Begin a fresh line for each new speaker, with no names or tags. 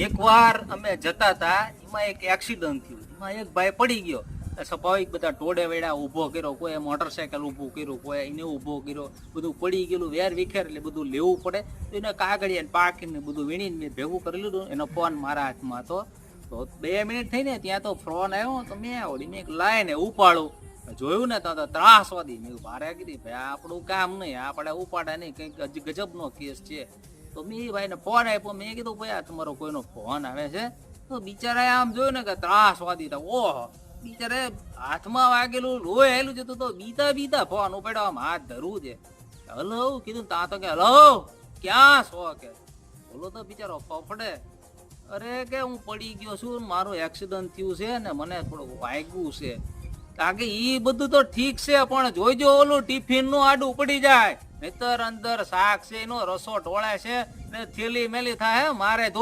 એકવાર અમે જતા હતા, એમાં એક એક્સિડન્ટ થયું. એમાં એક ભાઈ પડી ગયો. સ્વાભાવિક બધા ટોળે વેડા ઊભો કર્યો, કોઈ મોટરસાયકલ ઊભું કર્યું, કોઈ એને ઊભો કર્યો, બધું પડી ગયેલું વેર વિખેર એટલે બધું લેવું પડે. તો એને કાગળિયા પાકીને બધું વીણીને મેં ભેગું કરી લીધું. એનો ફોન મારા હાથમાં હતો. તો 2 મિનિટ થઈ ને ત્યાં તો ફોન આવ્યો. તો મેં આવડી મેં એક લાઈને ઉપાડું, જોયું ને તો ત્રાસવાદી. મેં ભારે કીધી ભાઈ આપણું કામ નહીં, આપણે ઉપાડે નહીં, કંઈક ગજબનો કેસ છે. તો મેં એ ભાઈને ફોન આપ્યો. મેં કીધું ભાઈ આ તમારો કોઈનો ફોન આવે છે? તો બિચારાએ આમ જોયું ને કે ત્રાસવાદી હતા. ઓહો, બિચારે હાથમાં વાગેલું લોહી આવેલું છે. તો બીતા બીતા ફોન ઉપાડ્યો, આમ હાથ ધરવું છે. હલો કીધું તા તો કે હલો ક્યાં છો કે. બોલો તો બિચારો ફફડે. અરે કે હું પડી ગયો છું, મારું એક્સિડન્ટ થયું છે ને મને થોડુંક વાગ્યું છે. કારણ કે ઈ બધું તો ઠીક છે, પણ જોઈજો ઓલું ટિફિન નું આડું પડી જાય, નહીતર અંદર શાક છે એનો રસો ઢોળાય છે ને થેલી મેલી થાય મારે ધોવી